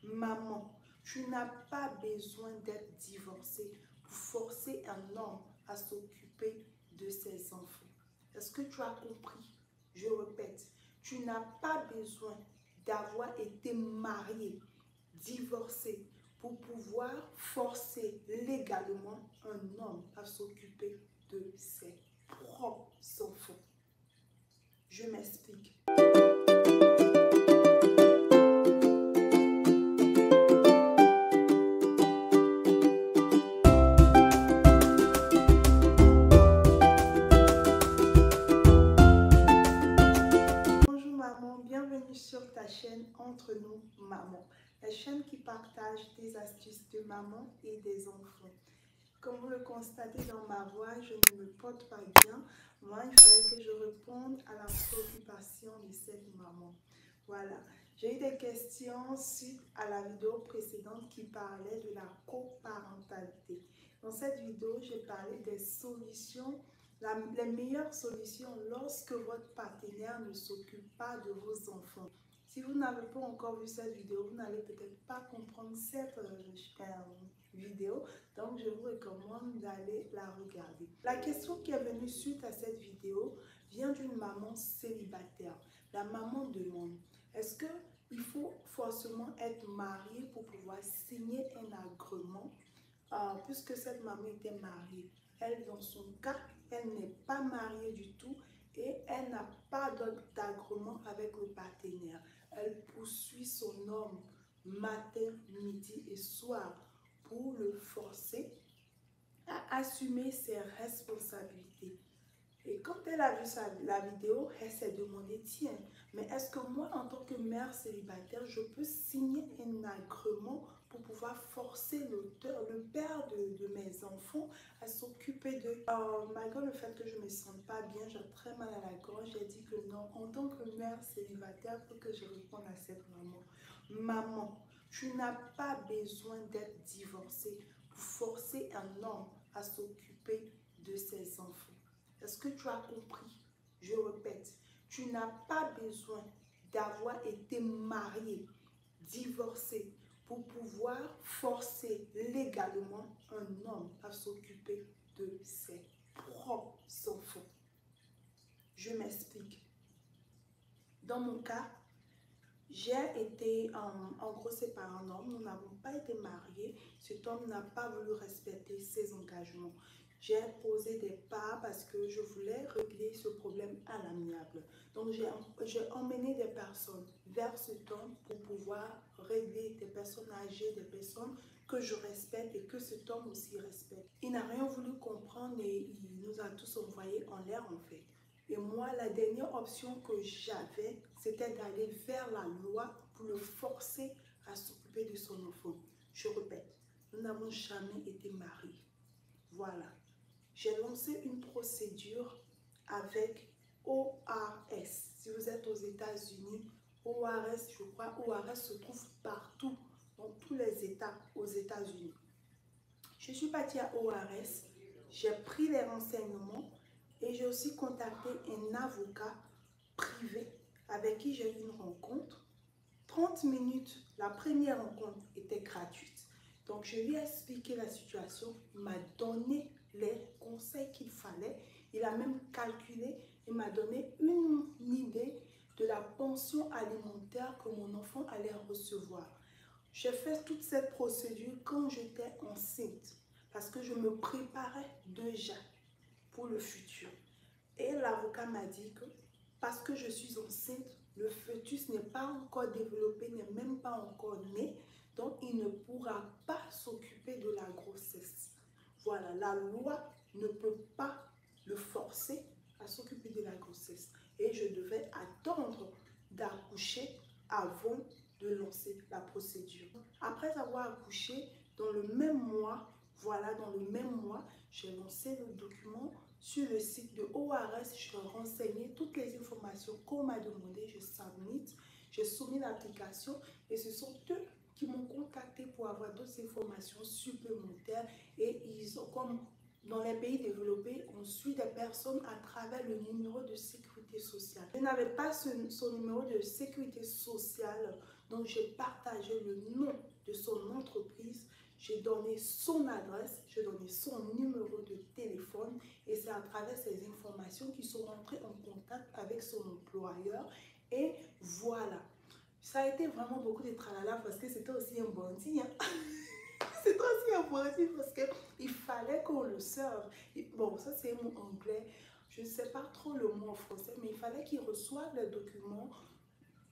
Maman, tu n'as pas besoin d'être divorcée pour forcer un homme à s'occuper de ses enfants. Est-ce que tu as compris? Je répète, tu n'as pas besoin d'avoir été marié, divorcé, pour pouvoir forcer légalement un homme à s'occuper de ses propres enfants. Je m'explique. Bonjour maman, bienvenue sur ta chaîne Entre nous Maman, la chaîne qui partage des astuces de maman et des enfants. Comme vous le constatez dans ma voix, je ne me porte pas bien. Moi, il fallait que je réponde à la préoccupation de cette maman. Voilà. J'ai eu des questions suite à la vidéo précédente qui parlait de la coparentalité. Dans cette vidéo, j'ai parlé des solutions, les meilleures solutions lorsque votre partenaire ne s'occupe pas de vos enfants. Si vous n'avez pas encore vu cette vidéo, vous n'allez peut-être pas comprendre cette vidéo. Donc, je vous recommande d'aller la regarder. La question qui est venue suite à cette vidéo vient d'une maman célibataire. La maman demande, est-ce qu'il faut forcément être marié pour pouvoir signer un agrément? Puisque cette maman était mariée. Elle, dans son cas, elle n'est pas mariée du tout et elle n'a pas d'agrément avec le partenaire. Elle poursuit son homme matin, midi et soir pour le forcer à assumer ses responsabilités. Et quand elle a vu la vidéo, elle s'est demandé, tiens, mais est-ce que moi, en tant que mère célibataire, je peux signer un agrément pour pouvoir forcer le père de mes enfants à s'occuper d'eux? Malgré le fait que je ne me sente pas bien, j'ai très mal à la gorge, j'ai dit que non, en tant que mère célibataire, il faut que je réponde à cette maman. Maman, tu n'as pas besoin d'être divorcée pour forcer un homme à s'occuper de ses enfants. Est-ce que tu as compris? Je répète, tu n'as pas besoin d'avoir été marié, divorcé, pour pouvoir forcer légalement un homme à s'occuper de ses propres enfants. Je m'explique. Dans mon cas, j'ai été engrossée par un homme, nous n'avons pas été mariés, cet homme n'a pas voulu respecter ses engagements. J'ai posé des pas parce que je voulais régler ce problème à l'amiable. Donc j'ai emmené des personnes vers cet homme pour pouvoir régler, des personnes âgées, des personnes que je respecte et que cet homme aussi respecte. Il n'a rien voulu comprendre et il nous a tous envoyés en l'air en fait. Et moi, la dernière option que j'avais, c'était d'aller vers la loi pour le forcer à s'occuper de son enfant. Je répète, nous n'avons jamais été mariés. Voilà. J'ai lancé une procédure avec OAS. Si vous êtes aux États-Unis, OAS, je crois, OAS se trouve partout, dans tous les États aux États-Unis. Je suis partie à OAS, j'ai pris les renseignements et j'ai aussi contacté un avocat privé avec qui j'ai eu une rencontre. 30 minutes, la première rencontre était gratuite. Donc, je lui ai expliqué la situation, il m'a donné les conseils qu'il fallait. Il a même calculé, il m'a donné une idée de la pension alimentaire que mon enfant allait recevoir. J'ai fait toute cette procédure quand j'étais enceinte parce que je me préparais déjà pour le futur. Et l'avocat m'a dit que parce que je suis enceinte, le fœtus n'est pas encore développé, n'est même pas encore né, donc il ne pourra pas s'occuper de la grossesse. Voilà, la loi ne peut pas le forcer à s'occuper de la grossesse. Et je devais attendre d'accoucher avant de lancer la procédure. Après avoir accouché, dans le même mois, voilà, dans le même mois, j'ai lancé le document sur le site de OAS. Je renseignais toutes les informations qu'on m'a demandé. J'ai soumis l'application et ce sont eux qui m'ont contacté pour avoir d'autres informations supplémentaires. Et ils ont, comme dans les pays développés, on suit des personnes à travers le numéro de sécurité sociale. Je n'avais pas son numéro de sécurité sociale Donc, j'ai partagé le nom de son entreprise, j'ai donné son adresse, j'ai donné son numéro de téléphone et c'est à travers ces informations qu'ils sont rentrés en contact avec son employeur et voilà. Ça a été vraiment beaucoup de tralala parce que c'était aussi un bandit. Hein. C'était aussi un bandit parce qu'il fallait qu'on le serve. Et bon, ça c'est mon anglais. Je ne sais pas trop le mot en français, mais il fallait qu'il reçoive les documents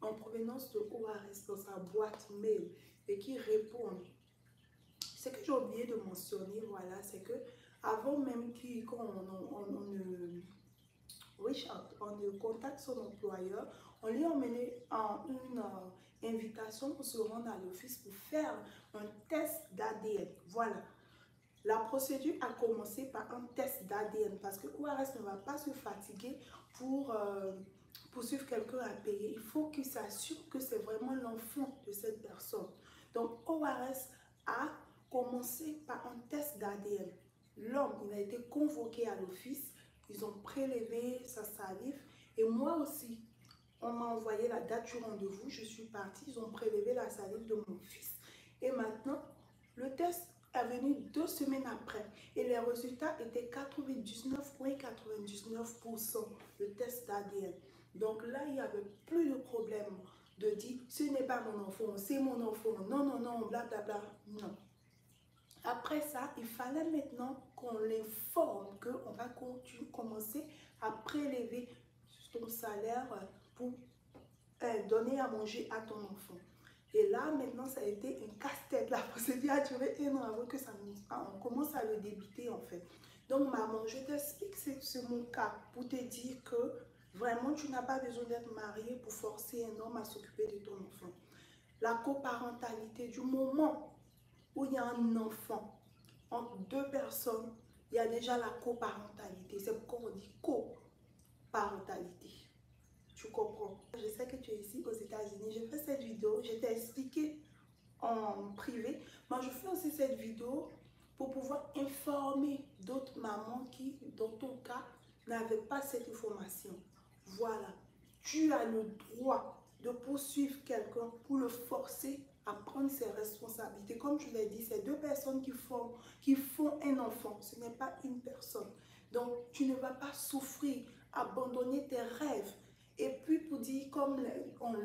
en provenance de ORS dans sa boîte mail et qu'il réponde. Ce que j'ai oublié de mentionner, voilà, c'est que avant même on ne contacte son employeur, on lui a emmené une invitation pour se rendre à l'office pour faire un test d'ADN. Voilà. La procédure a commencé par un test d'ADN parce que ORS ne va pas se fatiguer pour suivre quelqu'un à payer. Il faut qu'il s'assure que c'est vraiment l'enfant de cette personne. Donc, ORS a commencé par un test d'ADN. L'homme, il a été convoqué à l'office. Ils ont prélevé sa salive. Et moi aussi, on m'a envoyé la date du rendez-vous. Je suis partie. Ils ont prélevé la salive de mon fils. Et maintenant, le test est venu 2 semaines après. Et les résultats étaient 99,99%, le test d'ADN. Donc là, il n'y avait plus de problème de dire, ce n'est pas mon enfant, c'est mon enfant. Non, non, non, blablabla. Non. Après ça, il fallait maintenant qu'on l'informe qu'on va commencer à prélever ton salaire pour donner à manger à ton enfant. Et là, maintenant, ça a été un casse-tête. La procédure a duré 1 an avant que on commence à le débiter, en fait. Donc, maman, je t'explique, c'est mon cas pour te dire que vraiment, tu n'as pas besoin d'être mariée pour forcer un homme à s'occuper de ton enfant. La coparentalité, du moment où il y a un enfant entre 2 personnes, il y a déjà la coparentalité. C'est pourquoi on dit coparentalité. Tu comprends? Je sais que tu es ici aux États-Unis. J'ai fait cette vidéo, je t'ai expliqué en privé. Moi, je fais aussi cette vidéo pour pouvoir informer d'autres mamans qui, dans ton cas, n'avaient pas cette information. Voilà. Tu as le droit de poursuivre quelqu'un pour le forcer à prendre ses responsabilités. Comme je l'ai dit, c'est 2 personnes qui font un enfant. Ce n'est pas une personne. Donc, tu ne vas pas souffrir, abandonner tes rêves. Et puis pour dire, comme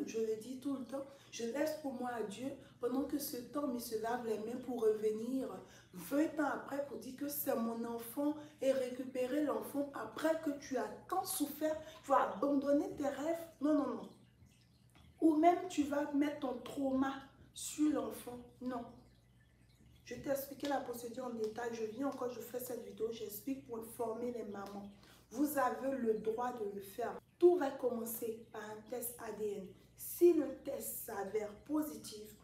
je le dis tout le temps, je laisse pour moi à Dieu, pendant que ce temps, il se lave les mains pour revenir 20 ans après pour dire que c'est mon enfant et récupérer l'enfant après que tu as tant souffert, tu vas abandonner tes rêves. Non, non, non. Ou même tu vas mettre ton trauma sur l'enfant. Non. Je t'ai expliqué la procédure en détail. Je viens encore, je fais cette vidéo, j'explique pour informer les mamans. Vous avez le droit de le faire. Tout va commencer par un test ADN. Si le test s'avère positif,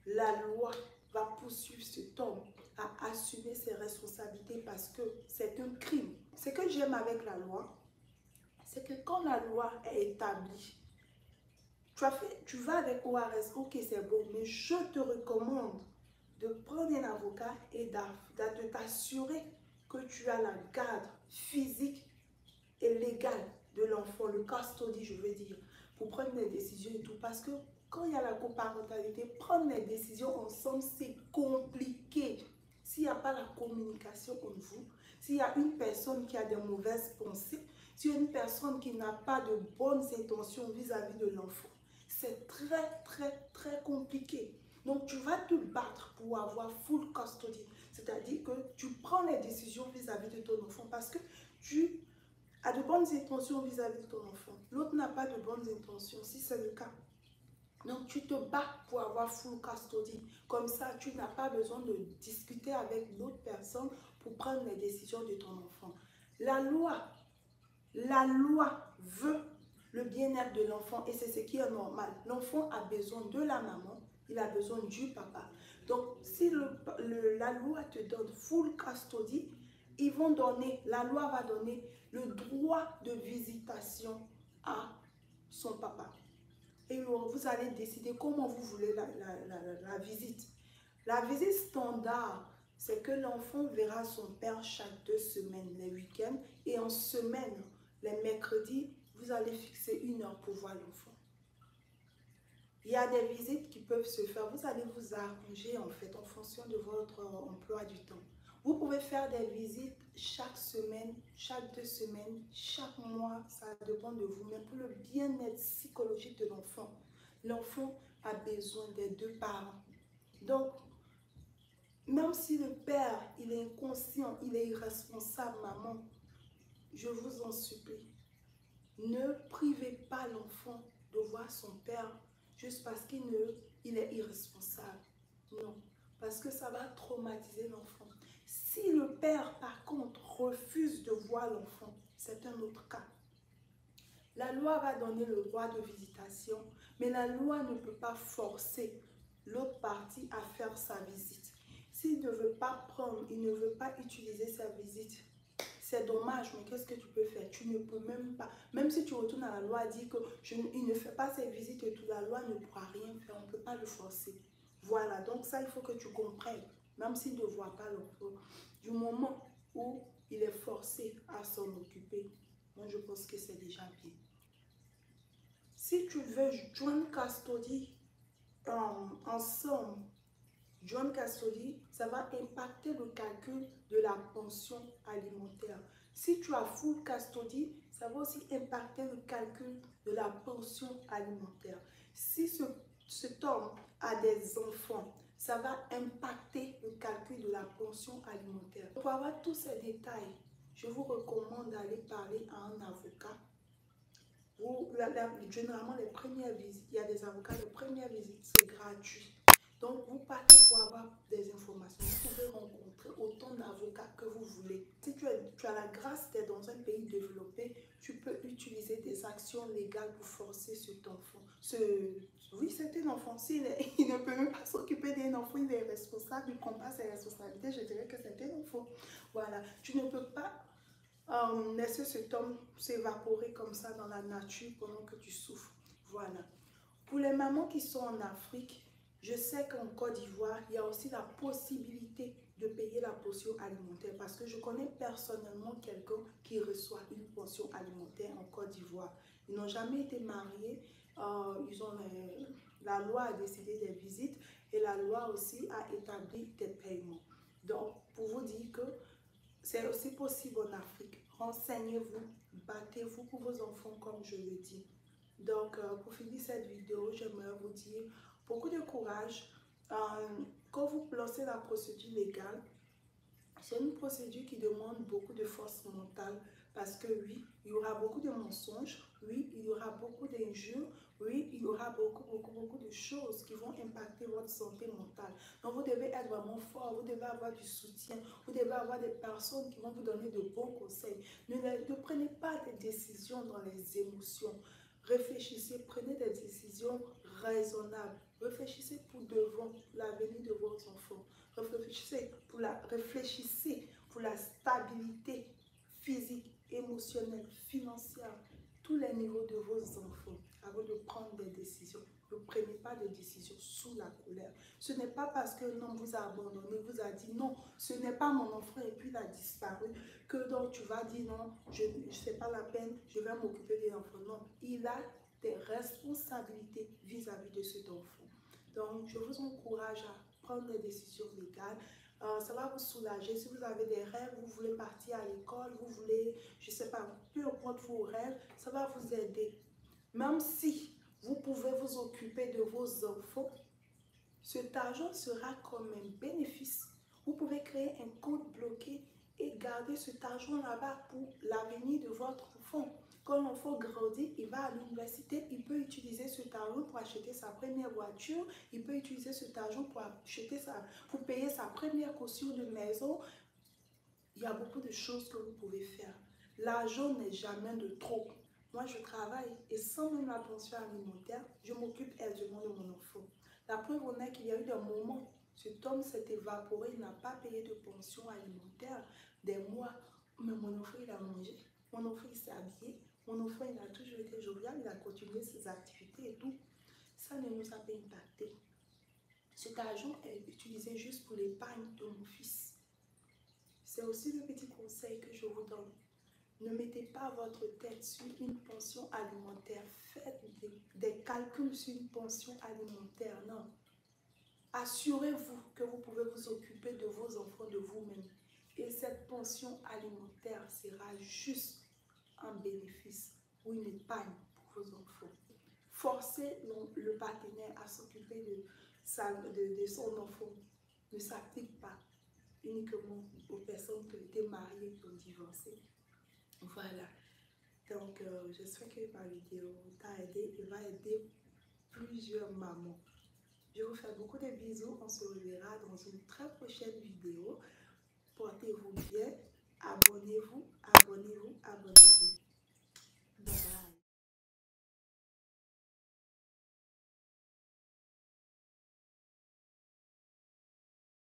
la loi va poursuivre cet homme à assumer ses responsabilités parce que c'est un crime. Ce que j'aime avec la loi, c'est que quand la loi est établie, tu vas avec ORS, ok c'est bon, mais je te recommande de prendre un avocat et de t'assurer que tu as la garde physique et légale de l'enfant, le custody, je veux dire, pour prendre des décisions et tout. Parce que quand il y a la coparentalité, prendre les décisions ensemble, c'est compliqué. S'il n'y a pas la communication entre vous, s'il y a une personne qui a de mauvaises pensées, s'il y a une personne qui n'a pas de bonnes intentions vis-à-vis de l'enfant, c'est très, très, très compliqué. Donc, tu vas te battre pour avoir full custody. C'est-à-dire que tu prends les décisions vis-à-vis de ton enfant parce que tu as de bonnes intentions vis-à-vis de ton enfant. L'autre n'a pas de bonnes intentions, si c'est le cas. Donc, tu te bats pour avoir full custody. Comme ça, tu n'as pas besoin de discuter avec d'autres personnes pour prendre les décisions de ton enfant. La loi veut le bien-être de l'enfant et c'est ce qui est normal. L'enfant a besoin de la maman, il a besoin du papa. Donc, si la loi te donne full custody, la loi va donner le droit de visitation à son papa. Et vous allez décider comment vous voulez la visite. La visite standard, c'est que l'enfant verra son père chaque 2 semaines, les week-ends, et en semaine, les mercredis, vous allez fixer 1 heure pour voir l'enfant. Il y a des visites qui peuvent se faire. Vous allez vous arranger en fait en fonction de votre emploi du temps. Vous pouvez faire des visites chaque semaine, chaque 2 semaines, chaque mois. Ça dépend de vous. Mais pour le bien-être psychologique de l'enfant, l'enfant a besoin des deux parents. Donc, même si le père, il est inconscient, il est irresponsable, maman, je vous en supplie, ne privez pas l'enfant de voir son père juste parce qu'il est irresponsable. Non, parce que ça va traumatiser l'enfant. Si le père, par contre, refuse de voir l'enfant, c'est un autre cas. La loi va donner le droit de visitation, mais la loi ne peut pas forcer l'autre partie à faire sa visite. S'il ne veut pas prendre, il ne veut pas utiliser sa visite, c'est dommage, mais qu'est-ce que tu peux faire? Tu ne peux même pas, même si tu retournes à la loi, dire qu'il ne fait pas ses visites et tout, la loi ne pourra rien faire, on ne peut pas le forcer. Voilà, donc ça, il faut que tu comprennes, même s'il ne voit pas l'enfant. Du moment où il est forcé à s'en occuper, moi je pense que c'est déjà bien. Si tu veux joint custody ensemble, joint custody, ça va impacter le calcul de la pension alimentaire. Si tu as full custody, ça va aussi impacter le calcul de la pension alimentaire. Si cet homme a des enfants, ça va impacter le calcul de la pension alimentaire. Pour avoir tous ces détails, je vous recommande d'aller parler à un avocat. Généralement, les premières visites, il y a des avocats, les premières visites, c'est gratuit. Donc, vous partez pour avoir des informations. Vous pouvez rencontrer autant d'avocats que vous voulez. Si tu as la grâce d'être dans un pays développé, tu peux utiliser des actions légales pour forcer cet enfant. Oui, c'est un enfant. S'il il ne peut même pas s'occuper d'un enfant, il est responsable, il ne prend pas ses responsabilités, je dirais que c'est un enfant. Voilà. Tu ne peux pas laisser cet homme s'évaporer comme ça dans la nature pendant que tu souffres. Voilà. Pour les mamans qui sont en Afrique, je sais qu'en Côte d'Ivoire, il y a aussi la possibilité de payer la pension alimentaire parce que je connais personnellement quelqu'un qui reçoit une pension alimentaire en Côte d'Ivoire. Ils n'ont jamais été mariés, la loi a décidé des visites et la loi aussi a établi des paiements. Donc, pour vous dire que c'est aussi possible en Afrique. Renseignez-vous, battez-vous pour vos enfants comme je le dis. Donc, pour finir cette vidéo, j'aimerais vous dire beaucoup de courage. Quand vous lancez la procédure légale, c'est une procédure qui demande beaucoup de force mentale parce que oui, il y aura beaucoup de mensonges, oui, il y aura beaucoup d'injures, oui, il y aura beaucoup de choses qui vont impacter votre santé mentale. Donc, vous devez être vraiment fort, vous devez avoir du soutien, vous devez avoir des personnes qui vont vous donner de bons conseils. Ne prenez pas des décisions dans les émotions. Réfléchissez, prenez des décisions raisonnables. Réfléchissez pour devant l'avenir de vos enfants. Réfléchissez pour la stabilité physique, émotionnelle, financière, tous les niveaux de vos enfants avant de prendre des décisions. Ne prenez pas de décisions sous la colère. Ce n'est pas parce que l'homme vous a abandonné, vous a dit non, ce n'est pas mon enfant et puis il a disparu que donc tu vas dire non, je ne fais pas la peine, je vais m'occuper des enfants. Non, il a des responsabilités vis-à-vis de cet enfant. Donc, je vous encourage à prendre des décisions légales. Ça va vous soulager. Si vous avez des rêves, vous voulez partir à l'école, vous voulez, je ne sais pas, peu importe vos rêves, ça va vous aider. Même si vous pouvez vous occuper de vos enfants, cet argent sera comme un bénéfice. Vous pouvez créer un compte bloqué et garder cet argent là-bas pour l'avenir de votre enfant. Quand l'enfant grandit, il va à l'université, il peut utiliser cet argent pour acheter sa première voiture, il peut utiliser cet argent pour payer sa première caution de maison. Il y a beaucoup de choses que vous pouvez faire. L'argent n'est jamais de trop. Moi, je travaille et sans même la pension alimentaire, je m'occupe aisément de mon enfant. La preuve en est qu'il y a eu des moments, cet homme s'est évaporé, il n'a pas payé de pension alimentaire des mois, mais mon enfant, il a mangé, mon enfant, il s'est habillé, mon enfant, il a toujours été jovial, il a continué ses activités et tout. Ça ne nous a pas impacté. Cet argent est utilisé juste pour l'épargne de mon fils. C'est aussi le petit conseil que je vous donne. Ne mettez pas votre tête sur une pension alimentaire. Faites des calculs sur une pension alimentaire. Non. Assurez-vous que vous pouvez vous occuper de vos enfants, de vous-même. Et cette pension alimentaire sera juste un bénéfice ou une épargne pour vos enfants. Forcer le partenaire à s'occuper de son enfant ne s'applique pas uniquement aux personnes qui ont été mariées ou divorcées. Voilà. Donc, j'espère que ma vidéo t'a aidé et va aider plusieurs mamans. Je vous fais beaucoup de bisous. On se reverra dans une très prochaine vidéo. Portez-vous bien. Abonnez-vous